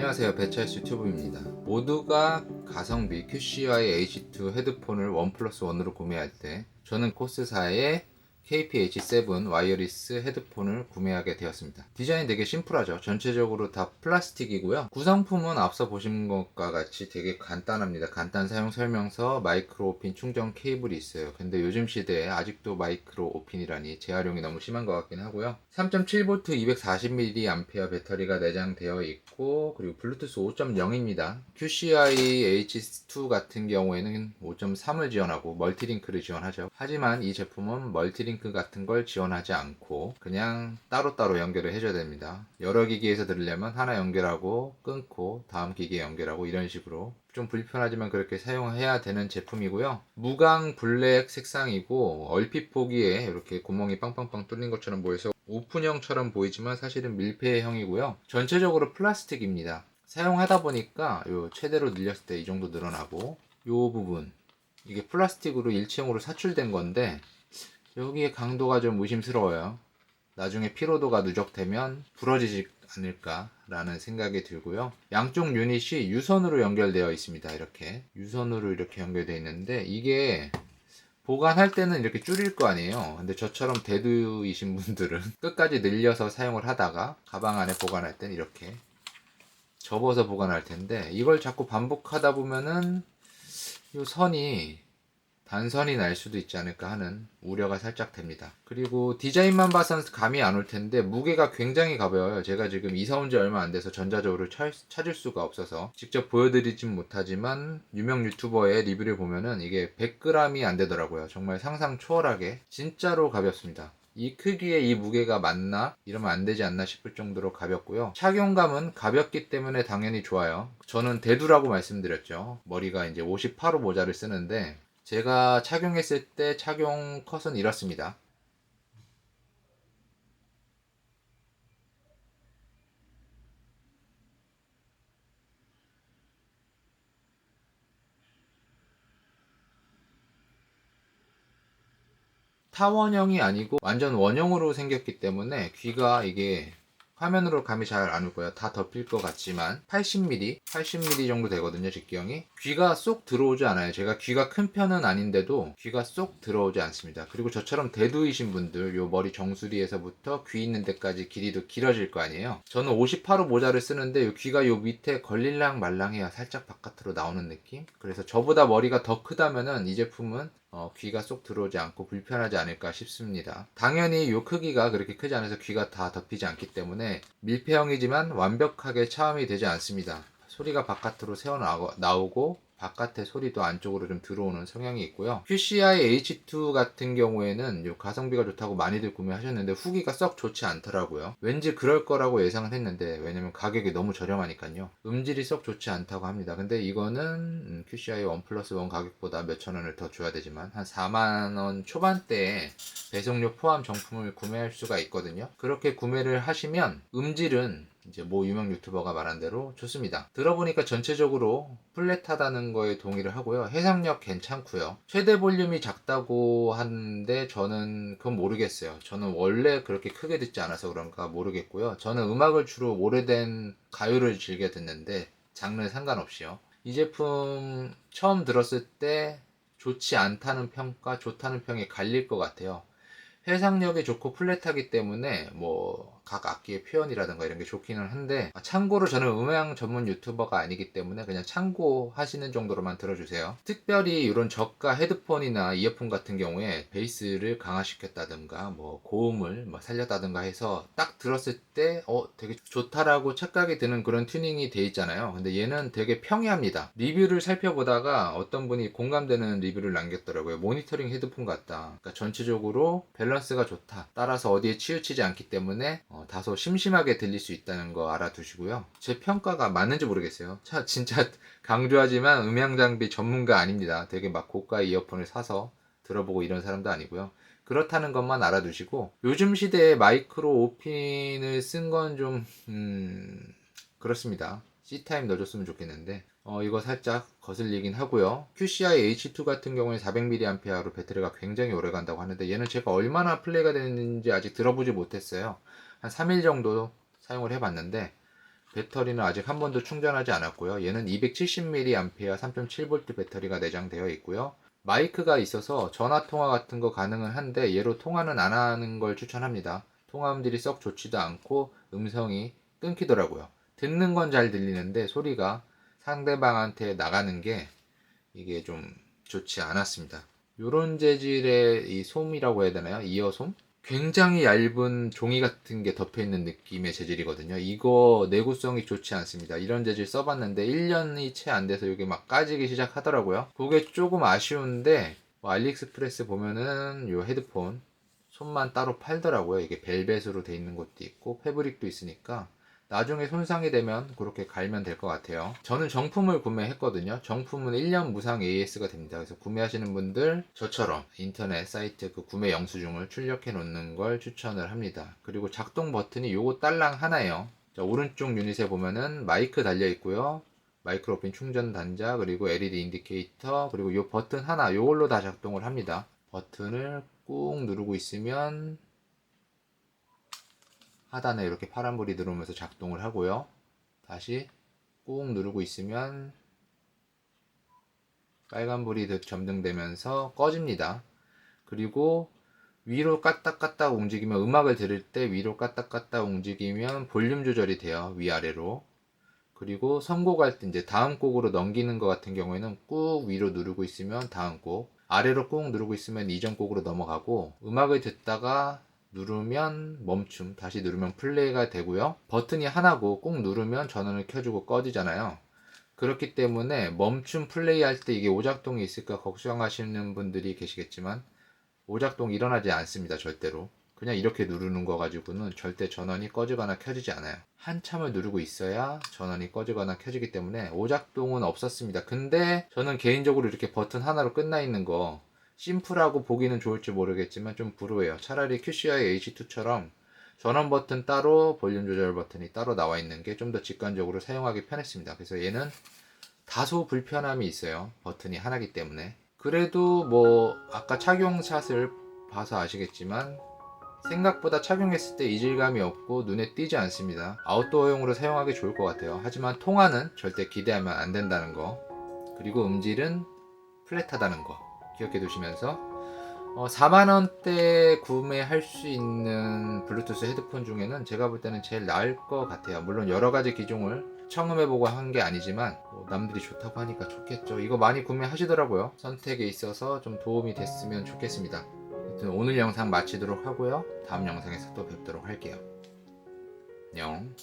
안녕하세요, 배철수 유튜브입니다. 모두가 가성비 QCY H2 헤드폰을 1+1으로 구매할 때 저는 코스사의 KPH7 와이어리스 헤드폰을 구매하게 되었습니다. 디자인 되게 심플하죠. 전체적으로 다 플라스틱이고요. 구성품은 앞서 보신 것과 같이 되게 간단합니다. 간단 사용 설명서, 마이크로 오핀 충전 케이블이 있어요. 근데 요즘 시대에 아직도 마이크로 오핀이라니 재활용이 너무 심한 것 같긴 하고요. 3.7V 240mAh 배터리가 내장되어 있고, 그리고 블루투스 5.0입니다. QCI H2 같은 경우에는 5.3을 지원하고 멀티링크를 지원하죠. 하지만 이 제품은 멀티링크 같은 걸 지원하지 않고 그냥 따로따로 연결을 해줘야 됩니다. 여러 기기에서 들으려면 하나 연결하고 끊고 다음 기기에 연결하고 이런 식으로 좀 불편하지만 그렇게 사용해야 되는 제품이고요. 무광 블랙 색상이고 얼핏 보기에 이렇게 구멍이 빵빵빵 뚫린 것처럼 보여서 오픈형처럼 보이지만 사실은 밀폐형이고요. 전체적으로 플라스틱입니다. 사용하다 보니까 요 최대로 늘렸을 때 이 정도 늘어나고, 요 부분 이게 플라스틱으로 일체형으로 사출된 건데 여기에 강도가 좀 의심스러워요. 나중에 피로도가 누적되면 부러지지 않을까 라는 생각이 들고요. 양쪽 유닛이 유선으로 연결되어 있습니다. 이렇게 유선으로 이렇게 연결되어 있는데 이게 보관할 때는 이렇게 줄일 거 아니에요. 근데 저처럼 대두이신 분들은 끝까지 늘려서 사용을 하다가 가방 안에 보관할 때는 이렇게 접어서 보관할 텐데, 이걸 자꾸 반복하다 보면은 이 선이 단선이 날 수도 있지 않을까 하는 우려가 살짝 됩니다. 그리고 디자인만 봐선 감이 안 올 텐데 무게가 굉장히 가벼워요. 제가 지금 이사 온 지 얼마 안 돼서 전자적으로 찾을 수가 없어서 직접 보여드리진 못하지만 유명 유튜버의 리뷰를 보면은 이게 100g이 안 되더라고요. 정말 상상 초월하게 진짜로 가볍습니다. 이 크기에 이 무게가 맞나? 이러면 안 되지 않나 싶을 정도로 가볍고요. 착용감은 가볍기 때문에 당연히 좋아요. 저는 대두라고 말씀드렸죠. 머리가 이제 58호 모자를 쓰는데 제가 착용했을 때 착용 컷은 이렇습니다. 타원형이 아니고 완전 원형으로 생겼기 때문에 귀가 이게 화면으로 감이 잘 안 올 거예요. 다 덮일 것 같지만 80mm 정도 되거든요, 직경이. 귀가 쏙 들어오지 않아요. 제가 귀가 큰 편은 아닌데도 귀가 쏙 들어오지 않습니다. 그리고 저처럼 대두이신 분들, 요 머리 정수리에서부터 귀 있는 데까지 길이도 길어질 거 아니에요. 저는 58호 모자를 쓰는데 요 귀가 요 밑에 걸릴랑 말랑해야 살짝 바깥으로 나오는 느낌? 그래서 저보다 머리가 더 크다면은 이 제품은 귀가 쏙 들어오지 않고 불편하지 않을까 싶습니다. 당연히 이 크기가 그렇게 크지 않아서 귀가 다 덮이지 않기 때문에 밀폐형이지만 완벽하게 차음이 되지 않습니다. 소리가 바깥으로 새어 나오고 바깥의 소리도 안쪽으로 좀 들어오는 성향이 있고요. QCI H2 같은 경우에는 요 가성비가 좋다고 많이들 구매하셨는데 후기가 썩 좋지 않더라고요. 왠지 그럴 거라고 예상을 했는데, 왜냐면 가격이 너무 저렴하니까요. 음질이 썩 좋지 않다고 합니다. 근데 이거는 QCI 1+1 가격보다 몇천 원을 더 줘야 되지만 한 4만원 초반대에 배송료 포함 정품을 구매할 수가 있거든요. 그렇게 구매를 하시면 음질은 이제 모 유명 유튜버가 말한 대로 좋습니다. 들어보니까 전체적으로 플랫하다는 거에 동의를 하고요. 해상력 괜찮고요. 최대 볼륨이 작다고 하는데 저는 그건 모르겠어요. 저는 원래 그렇게 크게 듣지 않아서 그런가 모르겠고요. 저는 음악을 주로 오래된 가요를 즐겨 듣는데 장르 상관없이요. 이 제품 처음 들었을 때 좋지 않다는 평가, 좋다는 평이 갈릴 것 같아요. 해상력이 좋고 플랫하기 때문에 뭐 각 악기의 표현이라든가 이런 게 좋기는 한데, 참고로 저는 음향 전문 유튜버가 아니기 때문에 그냥 참고하시는 정도로만 들어주세요. 특별히 이런 저가 헤드폰이나 이어폰 같은 경우에 베이스를 강화시켰다든가 뭐 고음을 뭐 살렸다든가 해서 딱 들었을 때 되게 좋다라고 착각이 드는 그런 튜닝이 돼 있잖아요. 근데 얘는 되게 평이합니다. 리뷰를 살펴보다가 어떤 분이 공감되는 리뷰를 남겼더라고요. 모니터링 헤드폰 같다. 그러니까 전체적으로 밸런스가 좋다. 따라서 어디에 치우치지 않기 때문에 다소 심심하게 들릴 수 있다는 거 알아두시고요. 제 평가가 맞는지 모르겠어요. 진짜 강조하지만 음향 장비 전문가 아닙니다. 되게 막 고가 이어폰을 사서 들어보고 이런 사람도 아니고요. 그렇다는 것만 알아두시고, 요즘 시대에 마이크로 오핀을 쓴 건 좀 그렇습니다. C타입 넣어줬으면 좋겠는데 이거 살짝 거슬리긴 하고요. QCI H2 같은 경우에 400mAh로 배터리가 굉장히 오래 간다고 하는데 얘는 제가 얼마나 플레이가 되는지 아직 들어보지 못했어요. 한 3일 정도 사용을 해봤는데 배터리는 아직 한 번도 충전하지 않았고요. 얘는 270mAh 3.7V 배터리가 내장되어 있고요. 마이크가 있어서 전화 통화 같은 거 가능은 한데 얘로 통화는 안 하는 걸 추천합니다. 통화음질이 썩 좋지도 않고 음성이 끊기더라고요. 듣는 건 잘 들리는데 소리가 상대방한테 나가는 게 이게 좀 좋지 않았습니다. 요런 재질의 이 솜이라고 해야 되나요? 이어솜? 굉장히 얇은 종이 같은 게 덮여 있는 느낌의 재질이거든요. 이거 내구성이 좋지 않습니다. 이런 재질 써봤는데 1년이 채 안 돼서 이게 막 까지기 시작하더라고요. 그게 조금 아쉬운데 뭐 알리익스프레스 보면은 요 헤드폰 솜만 따로 팔더라고요. 이게 벨벳으로 돼 있는 것도 있고 패브릭도 있으니까 나중에 손상이 되면 그렇게 갈면 될 것 같아요. 저는 정품을 구매했거든요. 정품은 1년 무상 AS가 됩니다. 그래서 구매하시는 분들 저처럼 인터넷 사이트 그 구매 영수증을 출력해 놓는 걸 추천을 합니다. 그리고 작동 버튼이 요거 딸랑 하나예요. 자, 오른쪽 유닛에 보면은 마이크 달려 있고요. 마이크로핀 충전 단자, 그리고 LED 인디케이터, 그리고 요 버튼 하나, 요걸로 다 작동을 합니다. 버튼을 꾹 누르고 있으면 하단에 이렇게 파란불이 들어오면서 작동을 하고요. 다시 꾹 누르고 있으면 빨간불이 점등되면서 꺼집니다. 그리고 위로 까딱까딱 움직이면 음악을 들을 때 위로 까딱까딱 움직이면 볼륨 조절이 돼요. 위아래로. 그리고 선곡할 때 이제 다음 곡으로 넘기는 것 같은 경우에는 꾹 위로 누르고 있으면 다음 곡, 아래로 꾹 누르고 있으면 이전 곡으로 넘어가고, 음악을 듣다가 누르면 멈춤, 다시 누르면 플레이가 되고요. 버튼이 하나고 꾹 누르면 전원을 켜주고 꺼지잖아요. 그렇기 때문에 멈춤 플레이 할 때 이게 오작동이 있을까 걱정하시는 분들이 계시겠지만 오작동 일어나지 않습니다. 절대로. 그냥 이렇게 누르는 거 가지고는 절대 전원이 꺼지거나 켜지지 않아요. 한참을 누르고 있어야 전원이 꺼지거나 켜지기 때문에 오작동은 없었습니다. 근데 저는 개인적으로 이렇게 버튼 하나로 끝나 있는 거 심플하고 보기는 좋을지 모르겠지만 좀 불우해요. 차라리 QCI H2처럼 전원 버튼 따로 볼륨 조절 버튼이 따로 나와 있는 게 좀 더 직관적으로 사용하기 편했습니다. 그래서 얘는 다소 불편함이 있어요. 버튼이 하나기 때문에. 그래도 뭐 아까 착용샷을 봐서 아시겠지만 생각보다 착용했을 때 이질감이 없고 눈에 띄지 않습니다. 아웃도어용으로 사용하기 좋을 것 같아요. 하지만 통화는 절대 기대하면 안 된다는 거, 그리고 음질은 플랫하다는 거 기억해 두시면서 4만원대 구매할 수 있는 블루투스 헤드폰 중에는 제가 볼 때는 제일 나을 것 같아요. 물론 여러가지 기종을 청음해보고 한 게 아니지만 남들이 좋다고 하니까 좋겠죠. 이거 많이 구매하시더라고요. 선택에 있어서 좀 도움이 됐으면 좋겠습니다. 아무튼 오늘 영상 마치도록 하고요. 다음 영상에서 또 뵙도록 할게요. 안녕.